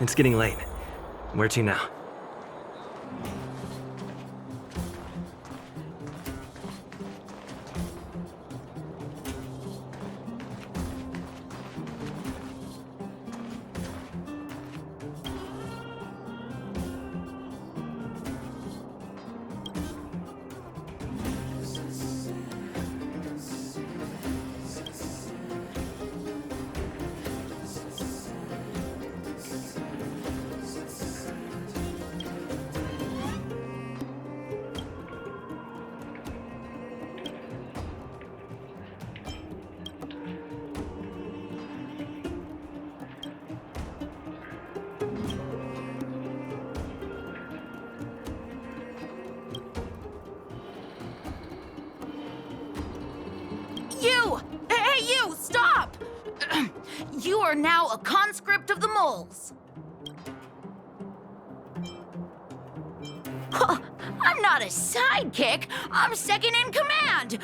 It's getting late. Where to now? You! Hey, you! Stop! You are now a conscript of the moles. I'm not a sidekick. I'm second in command.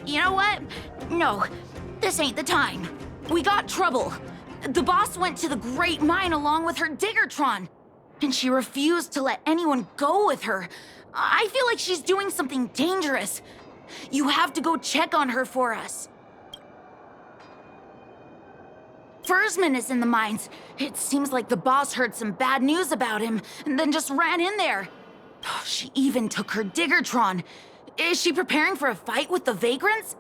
You know what? No, this ain't the time. We got trouble. The boss went to the Great Mine along with her Diggertron, and she refused to let anyone go with her. I feel like she's doing something dangerous. You have to go check on her for us. Foreman is in the mines. It seems like the boss heard some bad news about him and then just ran in there. She even took her Diggertron. Is she preparing for a fight with the vagrants?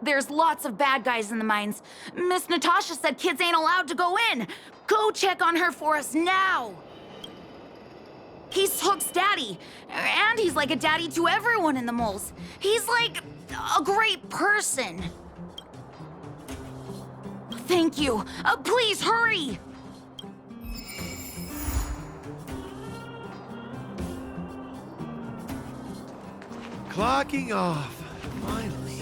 There's lots of bad guys in the mines. Miss Natasha said kids ain't allowed to go in. Go check on her for us now. He's Hook's daddy, and he's like a daddy to everyone in the moles. He's like a great person. Thank you. Please hurry. Clocking off. Finally.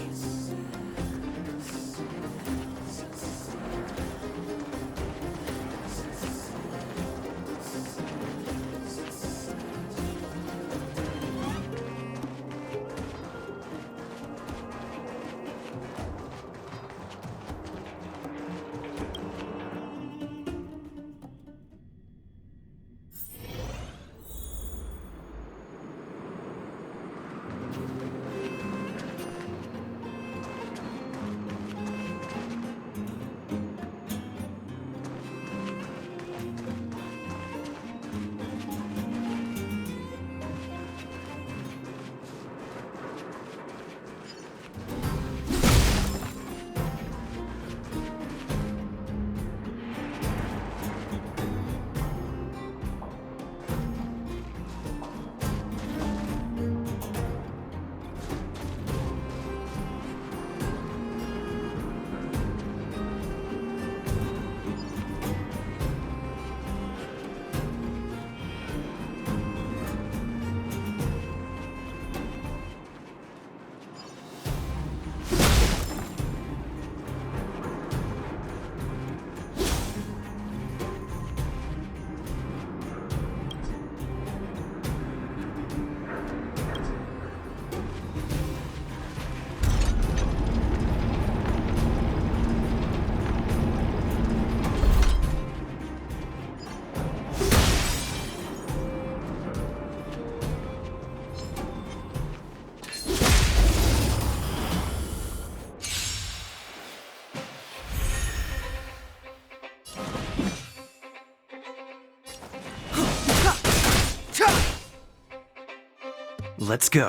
Let's go.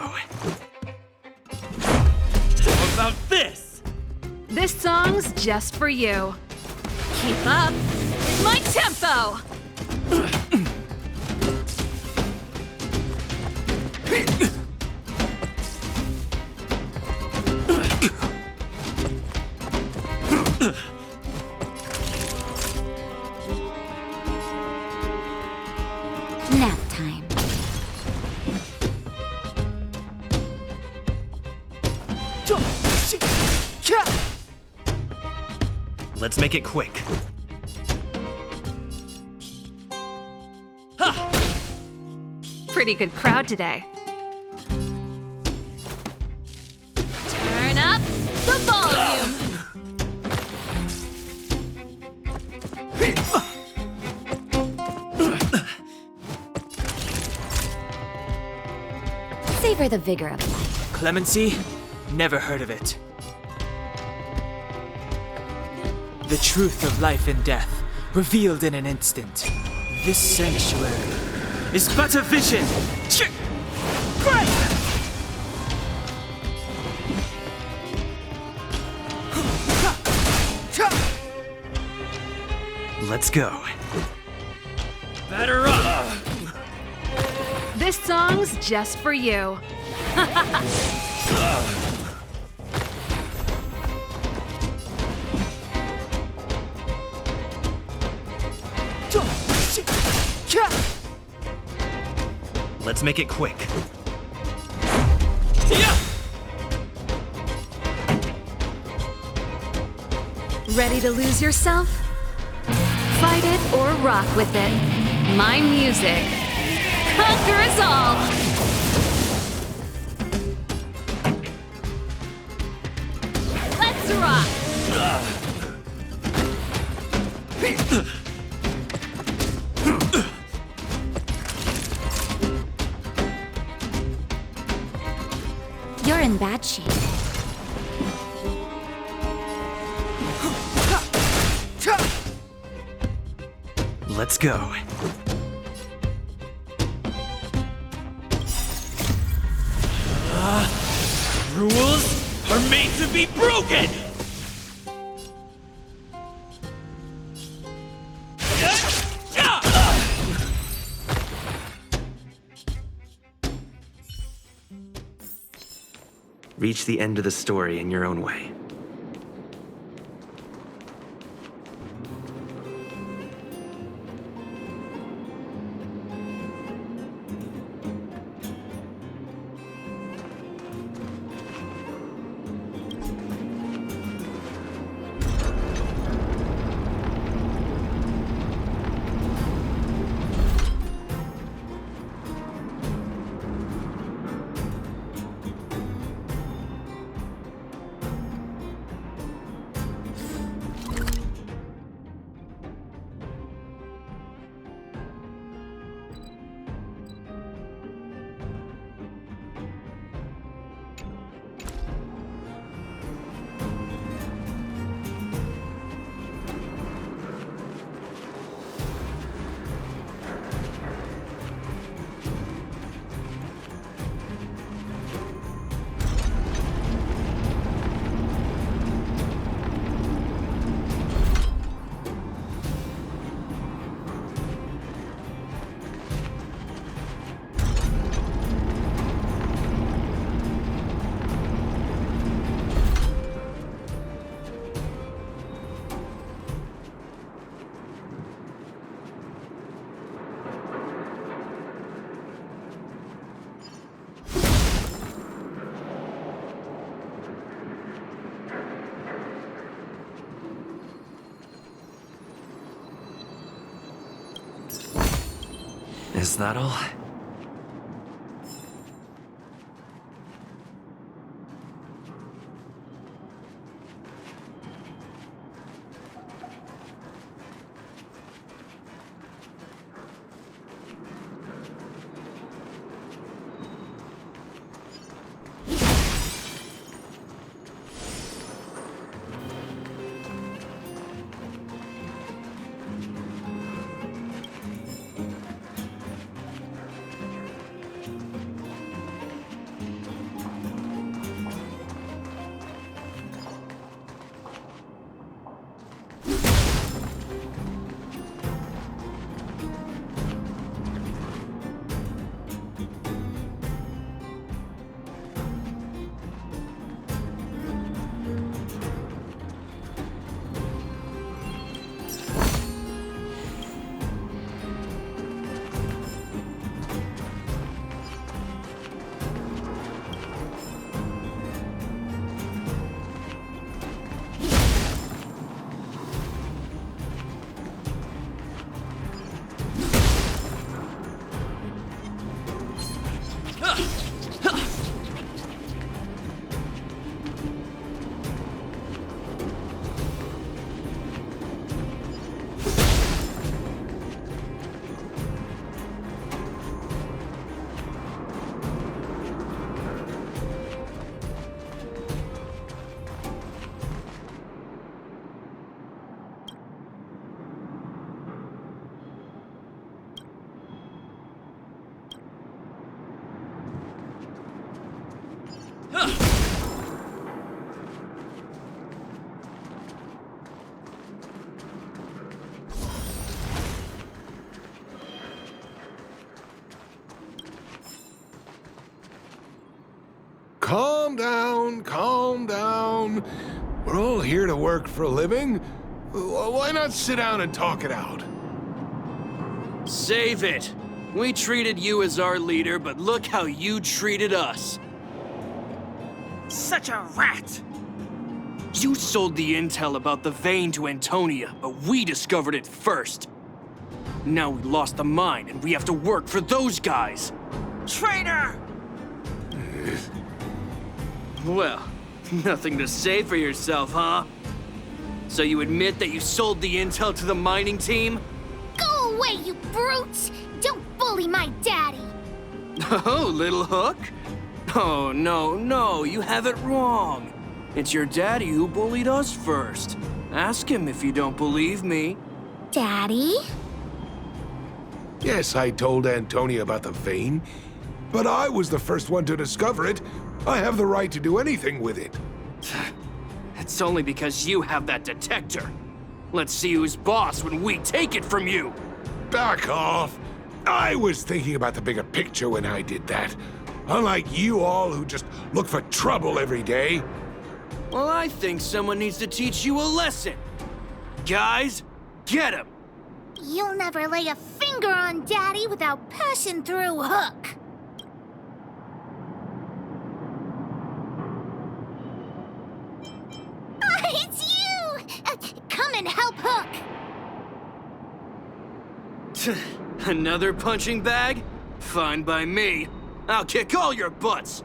How about this? This song's just for you. Keep up with my tempo! Nap time. Let's make it quick. Pretty good crowd today. Turn up the volume! savor the vigor of life. Clemency? Never heard of it. The truth of life and death, revealed in an instant. This sanctuary is but a vision! Let's go. Batter up! This song's just for you. Let's make it quick. Ready to lose yourself? Fight it or rock with it. My music. Conquer us all! Let's rock! You're in bad shape. Let's go. Rules are made to be broken! Reach the end of the story in your own way. Is that all? calm down. We're all here to work for a living. Why not sit down and talk it out? Save it. We treated you as our leader, but look how you treated us. Such a rat! You sold the intel about the vein to Antonia, but we discovered it first. Now we lost the mine, and we have to work for those guys. Traitor! Well, nothing to say for yourself, huh? So you admit that you sold the intel to the mining team? Go away, you brutes! Don't bully my daddy! Oh, little hook? Oh, no, you have it wrong. It's your daddy who bullied us first. Ask him if you don't believe me. Daddy? Yes, I told Antonia about the vein, but I was the first one to discover it. I have the right to do anything with it. It's only because you have that detector. Let's see who's boss when we take it from you. Back off. I was thinking about the bigger picture when I did that. Unlike you all who just look for trouble every day. Well, I think someone needs to teach you a lesson. Guys, get him! You'll never lay a finger on Daddy without passing through Hook. It's you! Come and help Hook! Another punching bag? Fine by me. I'll kick all your butts.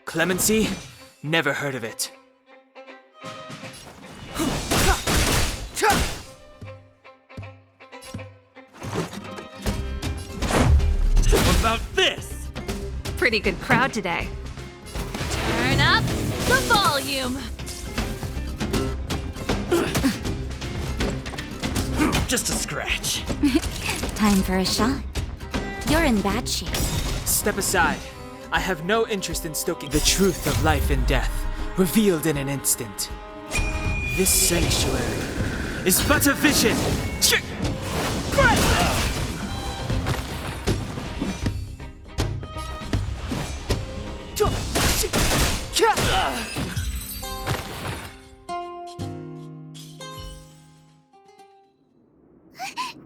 Clemency? Never heard of it. What about this? Pretty good crowd today. Turn up the volume. Just a scratch. Time for a shot. You're in bad shape. Step aside. I have no interest in stoking the truth of life and death, revealed in an instant. This sanctuary is but a vision.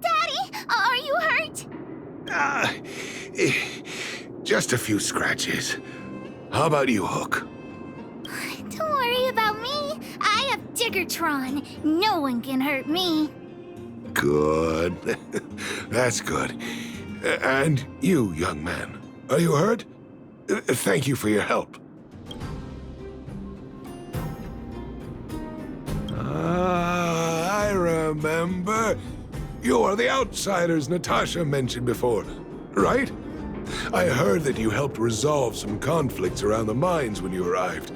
Daddy, are you hurt? Just a few scratches. How about you, Hook? Don't worry about me. I have Diggertron. No one can hurt me. Good. That's good. And you, young man, are you hurt? Thank you for your help. I remember. You are the outsiders Natasha mentioned before, right? I heard that you helped resolve some conflicts around the mines when you arrived.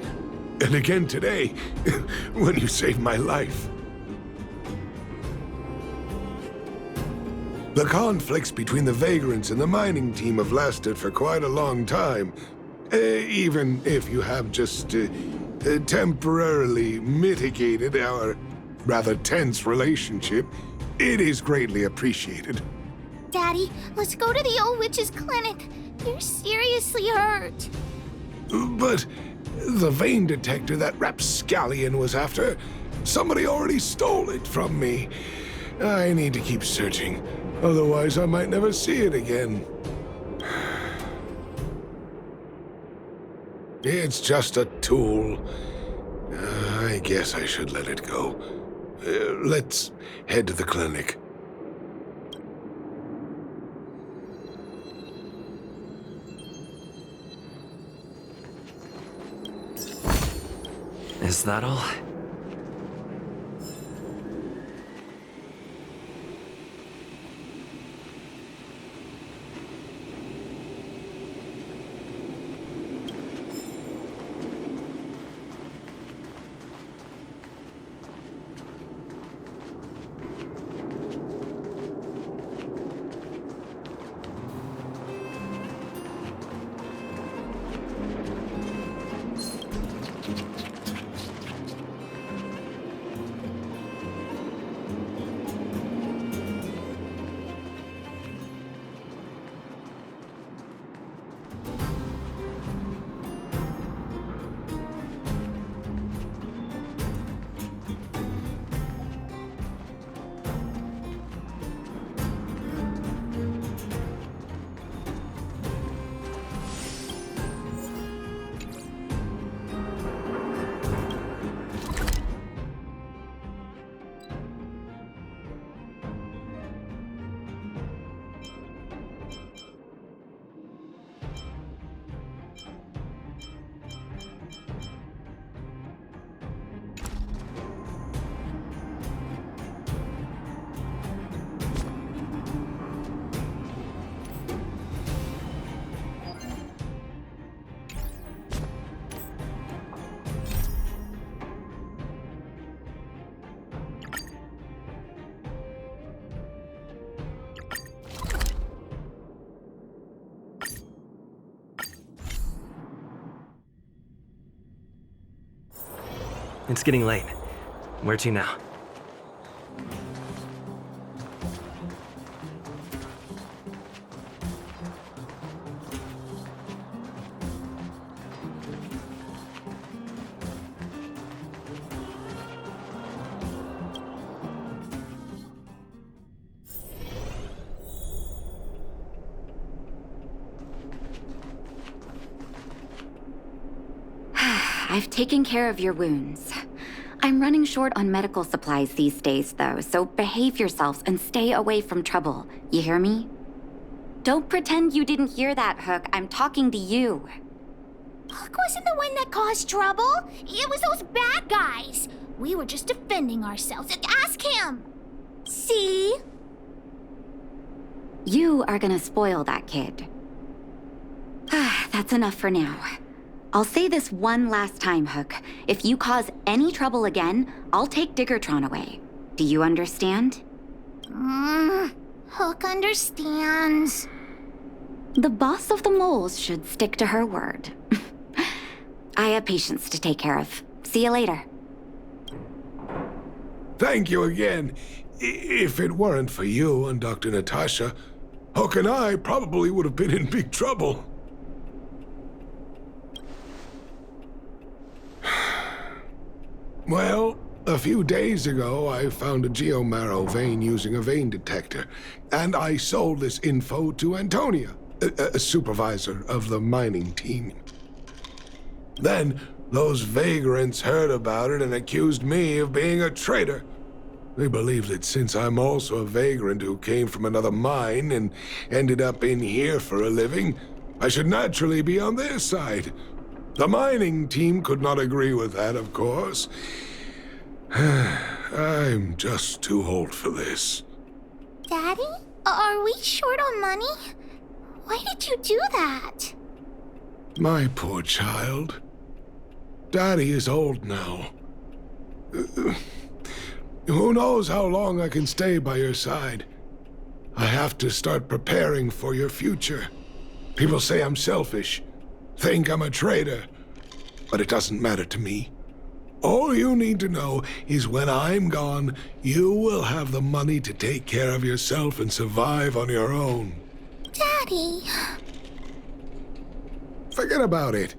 And again today, when you saved my life. The conflicts between the vagrants and the mining team have lasted for quite a long time. Even if you have just temporarily mitigated our rather tense relationship, it is greatly appreciated. Daddy, let's go to the old witch's clinic. You're seriously hurt. But the vein detector that rapscallion was after, somebody already stole it from me. I need to keep searching, otherwise I might never see it again. It's just a tool. I guess I should let it go. Let's head to the clinic. Is that all? It's getting late. Where to now? I've taken care of your wounds. I'm running short on medical supplies these days, though, so behave yourselves and stay away from trouble. You hear me? Don't pretend you didn't hear that, Hook. I'm talking to you. Hook wasn't the one that caused trouble. It was those bad guys. We were just defending ourselves. Ask him. See? You are gonna spoil that kid. That's enough for now. I'll say this one last time, Hook. If you cause any trouble again, I'll take Diggertron away. Do you understand? Hook understands. The boss of the moles should stick to her word. I have patients to take care of. See you later. Thank you again. If it weren't for you and Dr. Natasha, Hook and I probably would have been in big trouble. Well, a few days ago, I found a geomarrow vein using a vein detector, and I sold this info to Antonia, a supervisor of the mining team. Then, those vagrants heard about it and accused me of being a traitor. They believe that since I'm also a vagrant who came from another mine and ended up in here for a living, I should naturally be on their side. The mining team could not agree with that, of course. I'm just too old for this. Daddy? Are we short on money? Why did you do that? My poor child. Daddy is old now. Who knows how long I can stay by your side? I have to start preparing for your future. People say I'm selfish, think I'm a traitor, but it doesn't matter to me. All you need to know is when I'm gone, you will have the money to take care of yourself and survive on your own. Daddy. Forget about it.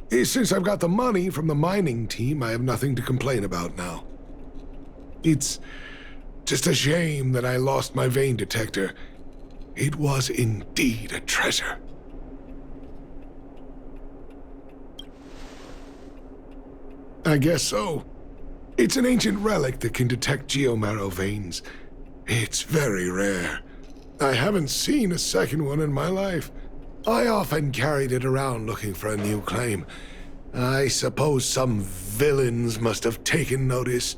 Since I've got the money from the mining team, I have nothing to complain about now. It's just a shame that I lost my vein detector. It was indeed a treasure. I guess so. It's an ancient relic that can detect geomarrow veins. It's very rare. I haven't seen a second one in my life. I often carried it around looking for a new claim. I suppose some villains must have taken notice.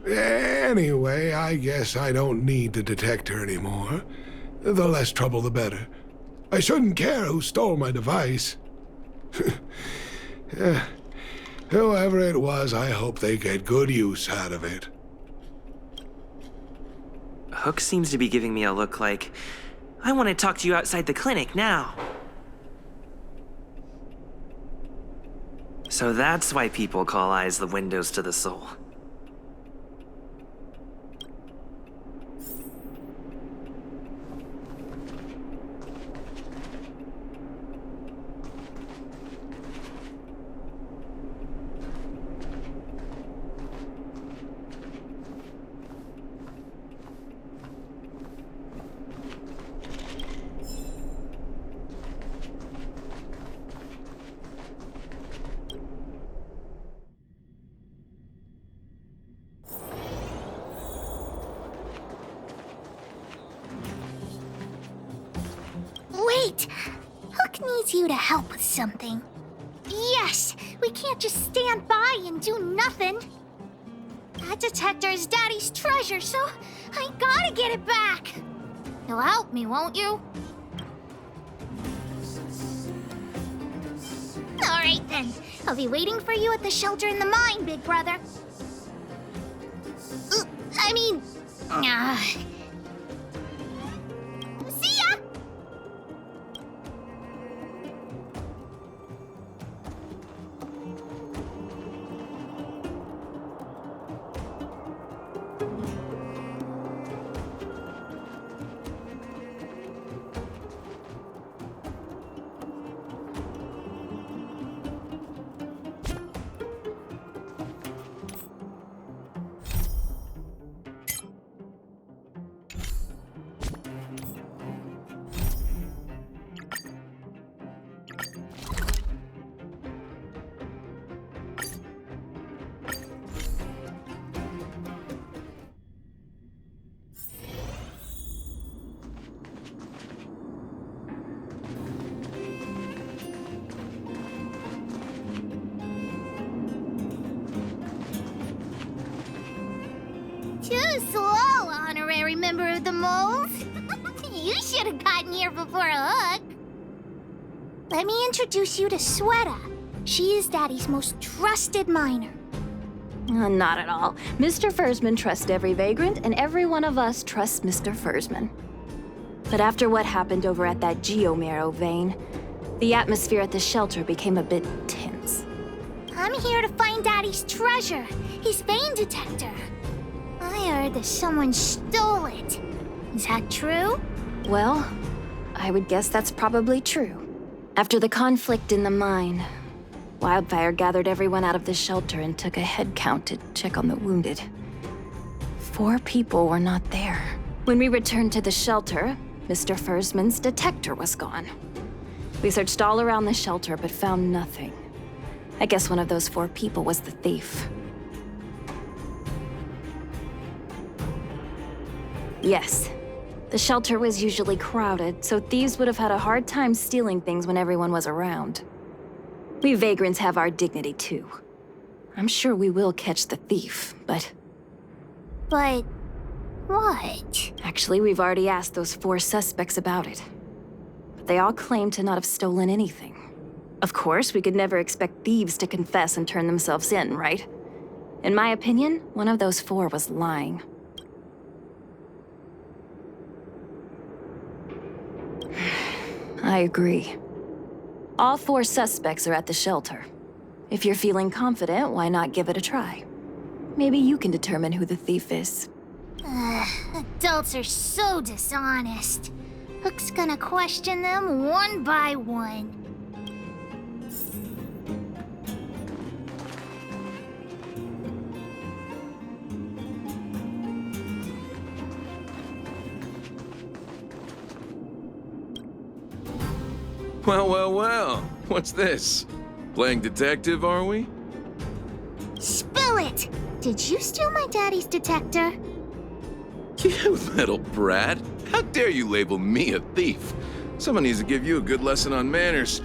Anyway, I guess I don't need the detector anymore. The less trouble, the better. I shouldn't care who stole my device. Whoever it was, I hope they get good use out of it. Hook seems to be giving me a look like, I want to talk to you outside the clinic now. So that's why people call eyes the windows to the soul. Wait! Hook needs you to help with something. Yes! We can't just stand by and do nothing. That detector is Daddy's treasure, so I gotta get it back. You'll help me, won't you? All right, then. I'll be waiting for you at the shelter in the mine, big brother. See ya! Too slow, honorary member of the moles. You should have gotten here before Hook. Let me introduce you to Sweta. She is Daddy's most trusted miner. Not at all. Mr. Fursman trusts every vagrant, and every one of us trusts Mr. Fursman. But after what happened over at that Geomarrow vein, the atmosphere at the shelter became a bit tense. I'm here to find Daddy's treasure, his vein detector. I heard that someone stole it. Is that true? Well, I would guess that's probably true. After the conflict in the mine, Wildfire gathered everyone out of the shelter and took a head count to check on the wounded. 4 people were not there. When we returned to the shelter, Mr. Fursman's detector was gone. We searched all around the shelter but found nothing. I guess one of those 4 people was the thief. Yes. The shelter was usually crowded, so thieves would have had a hard time stealing things when everyone was around. We vagrants have our dignity too. I'm sure we will catch the thief, but... But... what? Actually, we've already asked those 4 suspects about it. But they all claim to not have stolen anything. Of course, we could never expect thieves to confess and turn themselves in, right? In my opinion, one of those 4 was lying. I agree. All 4 suspects are at the shelter. If you're feeling confident, why not give it a try? Maybe you can determine who the thief is. Adults are so dishonest. Hook's gonna question them one by one. Well, well, well. What's this? Playing detective, are we? Spill it! Did you steal my daddy's detector? You little brat. How dare you label me a thief? Someone needs to give you a good lesson on manners.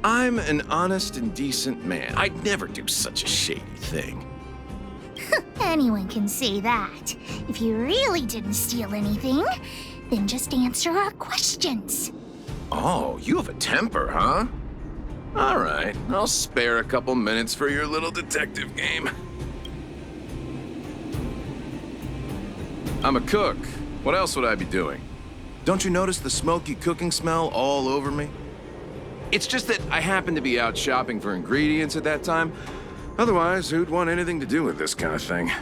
I'm an honest and decent man. I'd never do such a shady thing. Anyone can say that. If you really didn't steal anything, then just answer our questions. Oh, you have a temper, huh? All right, I'll spare a couple minutes for your little detective game. I'm a cook. What else would I be doing? Don't you notice the smoky cooking smell all over me? It's just that I happened to be out shopping for ingredients at that time. Otherwise, who'd want anything to do with this kind of thing?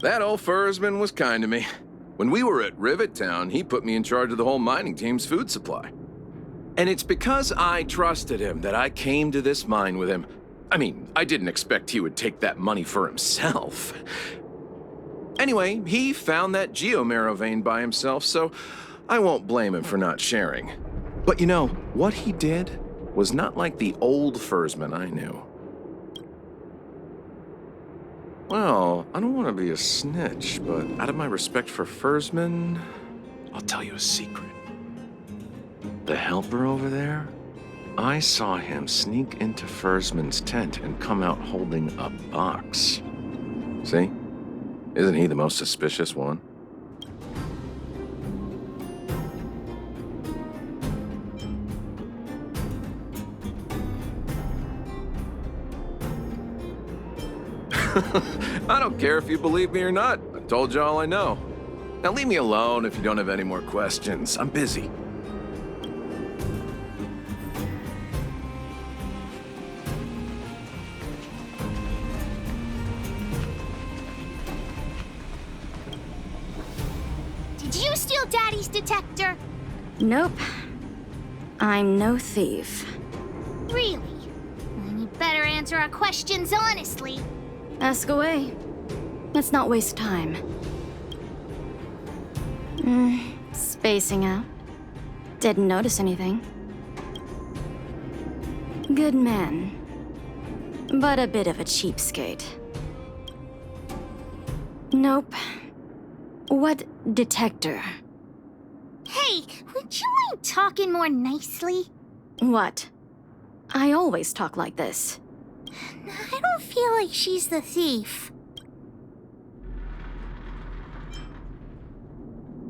That old Fursman was kind to me. When we were at Rivet Town, he put me in charge of the whole mining team's food supply. And it's because I trusted him that I came to this mine with him. I mean, I didn't expect he would take that money for himself. Anyway, he found that Geomarrow vein by himself, so I won't blame him for not sharing. But you know, what he did was not like the old Fursman I knew. Well, I don't want to be a snitch, but out of my respect for Fursman, I'll tell you a secret. The helper over there, I saw him sneak into Fursman's tent and come out holding a box. See? Isn't he the most suspicious one? I don't care if you believe me or not. I told you all I know. Now leave me alone if you don't have any more questions. I'm busy. Did you steal Daddy's detector? Nope. I'm no thief. Really? Then you better answer our questions honestly. Ask away. Let's not waste time. Spacing out. Didn't notice anything. Good man. But a bit of a cheapskate. Nope. What detector? Hey, would you mind talking more nicely? What? I always talk like this. I don't feel like she's the thief.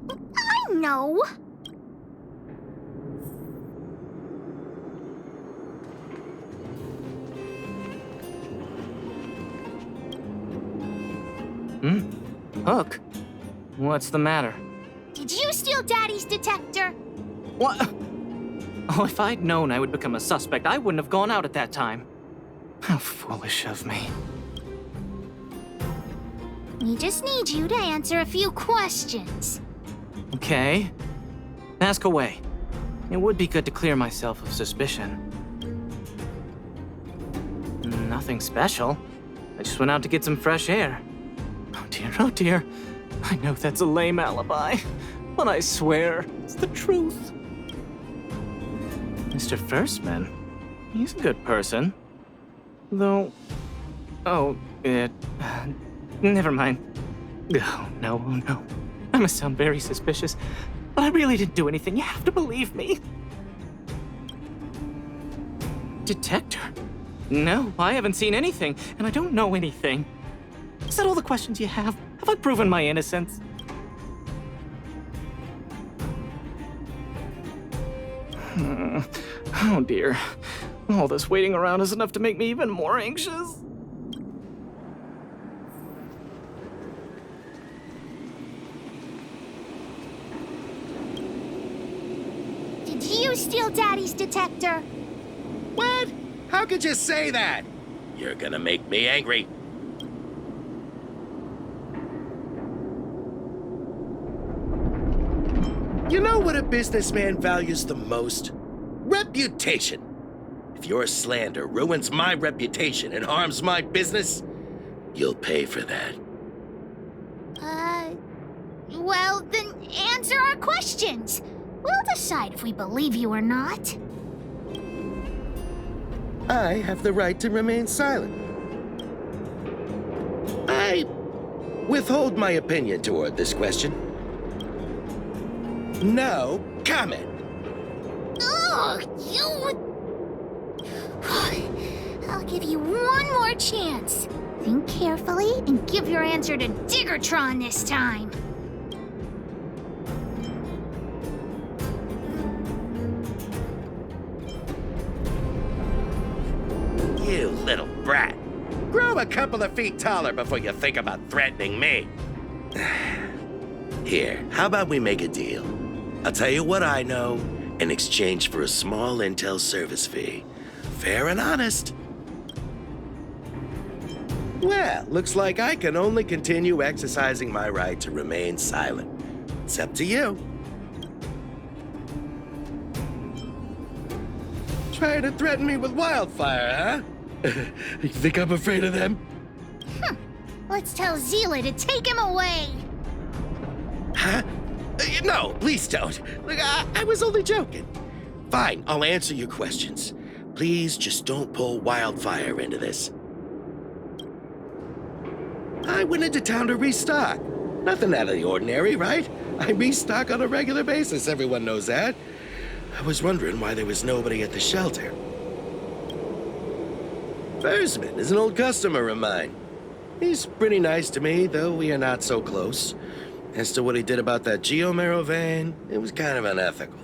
I know. Hook? What's the matter? Did you steal Daddy's detector? What? Oh, if I'd known I would become a suspect, I wouldn't have gone out at that time. How foolish of me. We just need you to answer a few questions. Okay. Ask away. It would be good to clear myself of suspicion. Nothing special. I just went out to get some fresh air. Oh dear, oh dear. I know that's a lame alibi, but I swear it's the truth. Mr. Foreman, he's a good person. Though... Oh, never mind. Oh, no, oh, no. I must sound very suspicious, but I really didn't do anything. You have to believe me. Detector? No, I haven't seen anything, and I don't know anything. Is that all the questions you have? Have I proven my innocence? Oh dear. All this waiting around is enough to make me even more anxious. Did you steal Daddy's detector? What? How could you say that? You're gonna make me angry. You know what a businessman values the most? Reputation. If your slander ruins my reputation and harms my business, you'll pay for that. Well, then answer our questions. We'll decide if we believe you or not. I have the right to remain silent. I withhold my opinion toward this question. No comment. Ugh, you... I'll give you one more chance. Think carefully and give your answer to Diggertron this time. You little brat. Grow a couple of feet taller before you think about threatening me. Here, how about we make a deal? I'll tell you what I know in exchange for a small intel service fee. Fair and honest. Well, looks like I can only continue exercising my right to remain silent. It's up to you. Trying to threaten me with wildfire, huh? You think I'm afraid of them? Let's tell Zila to take him away. Huh? No, please don't. Look, I was only joking. Fine, I'll answer your questions. Please just don't pull wildfire into this. I went into town to restock. Nothing out of the ordinary, right? I restock on a regular basis, everyone knows that. I was wondering why there was nobody at the shelter. Foreman is an old customer of mine. He's pretty nice to me, though we are not so close. As to what he did about that Geomero vein, it was kind of unethical.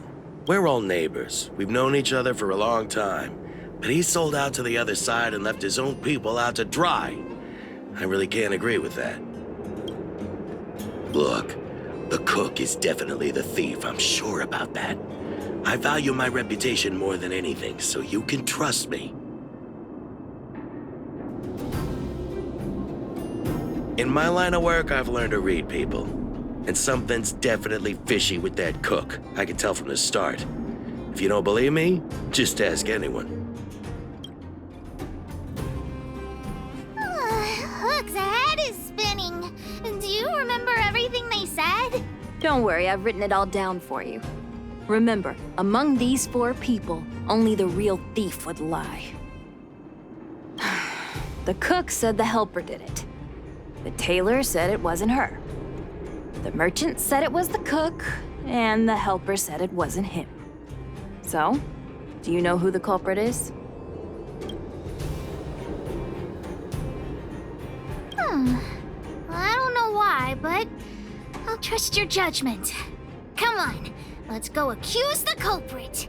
We're all neighbors. We've known each other for a long time. But he sold out to the other side and left his own people out to dry. I really can't agree with that. Look, the cook is definitely the thief, I'm sure about that. I value my reputation more than anything, so you can trust me. In my line of work, I've learned to read people. And something's definitely fishy with that cook. I can tell from the start. If you don't believe me, just ask anyone. Hook's head is spinning. Do you remember everything they said? Don't worry, I've written it all down for you. Remember, among these 4 people, only the real thief would lie. The cook said the helper did it. The tailor said it wasn't her. The merchant said it was the cook, and the helper said it wasn't him. So, do you know who the culprit is? I don't know why, but I'll trust your judgment. Come on, let's go accuse the culprit.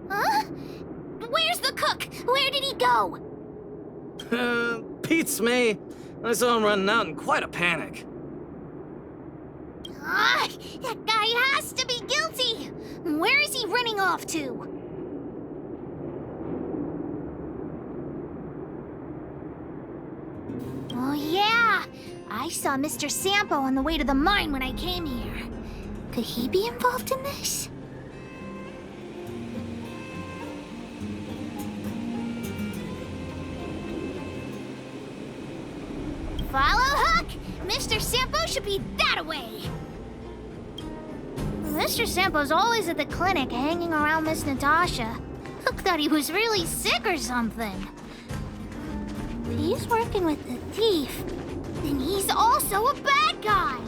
Huh? Where's the cook? Where did he go? Beats me. I saw him running out in quite a panic. Ah, that guy has to be guilty. Where is he running off to? Oh yeah, I saw Mr. Sampo on the way to the mine when I came here. Could he be involved in this? Follow Hook! Mr. Sampo should be that way! Mr. Sampo's always at the clinic hanging around Miss Natasha. Hook thought he was really sick or something. If he's working with the thief, then he's also a bad guy!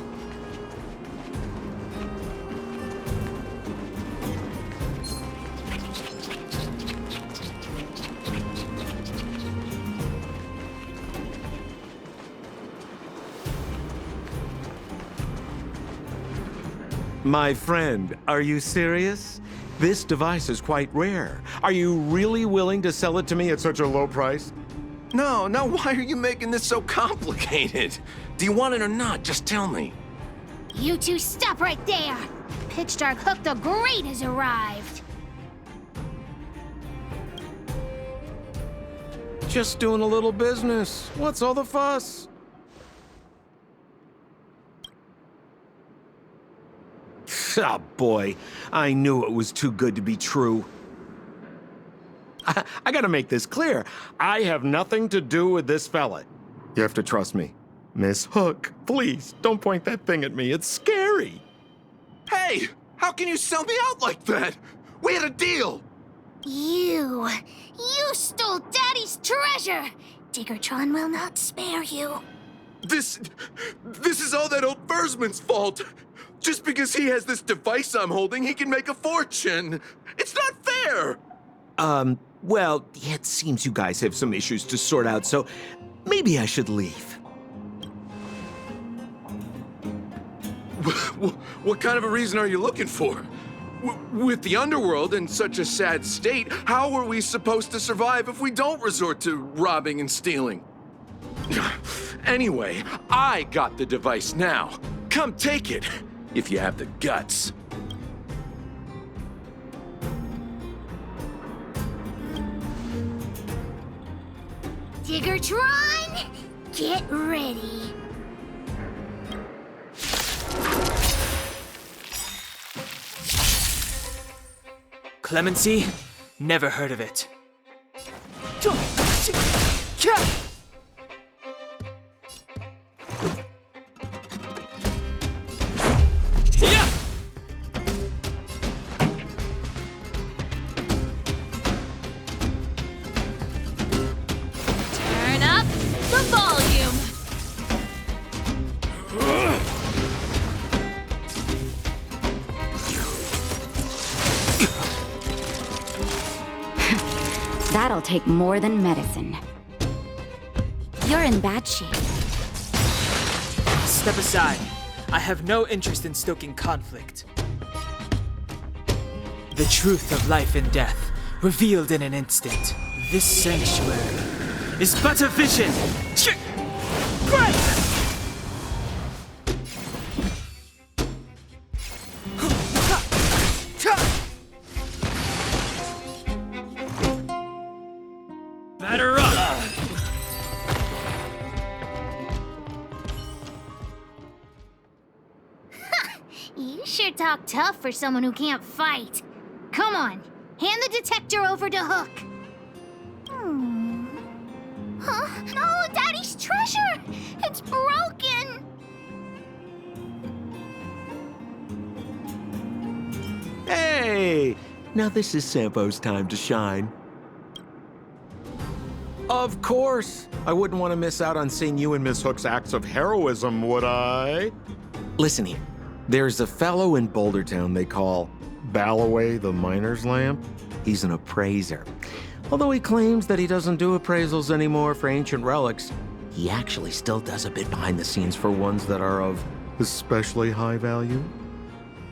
My friend, are you serious? This device is quite rare. Are you really willing to sell it to me at such a low price? No, why are you making this so complicated? Do you want it or not? Just tell me. You two stop right there! Pitch Dark Hook the Great has arrived! Just doing a little business. What's all the fuss? Ah, boy, I knew it was too good to be true. I gotta make this clear. I have nothing to do with this fella. You have to trust me. Miss Hook, please, don't point that thing at me. It's scary. Hey, how can you sell me out like that? We had a deal. You stole Daddy's treasure! Diggertron will not spare you. This is all that old Foreman's fault. Just because he has this device I'm holding, he can make a fortune. It's not fair! Well, it seems you guys have some issues to sort out, so maybe I should leave. What kind of a reason are you looking for? With the underworld in such a sad state, how are we supposed to survive if we don't resort to robbing and stealing? Anyway, I got the device now. Come take it, if you have the guts. Diggertron, get ready. Clemency? Never heard of it. Turn up the volume. That'll take more than medicine. You're in bad shape. Step aside. I have no interest in stoking conflict. The truth of life and death, revealed in an instant. This sanctuary is but a vision. Batter up! You sure talk tough for someone who can't fight. Come on, hand the detector over to Hook. Huh? treasure! It's broken! Hey! Now this is Sampo's time to shine. Of course! I wouldn't want to miss out on seeing you and Miss Hook's acts of heroism, would I? Listen here. There's a fellow in Boulder Town they call Balloway the Miner's Lamp. He's an appraiser. Although he claims that he doesn't do appraisals anymore for ancient relics, he actually still does a bit behind the scenes for ones that are of especially high value.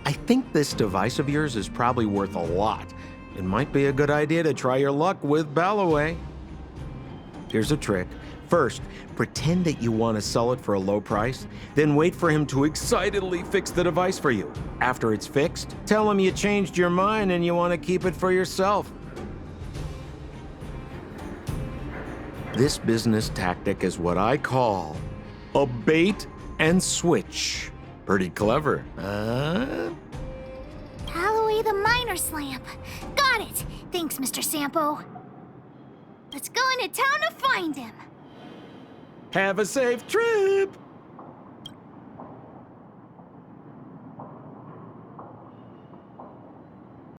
I think this device of yours is probably worth a lot. It might be a good idea to try your luck with Balloway. Here's a trick. First, pretend that you want to sell it for a low price, then wait for him to excitedly fix the device for you. After it's fixed, tell him you changed your mind and you want to keep it for yourself. This business tactic is what I call a bait and switch. Pretty clever, huh? Balloway the Miner's Lamp. Got it! Thanks, Mr. Sampo. Let's go into town to find him. Have a safe trip!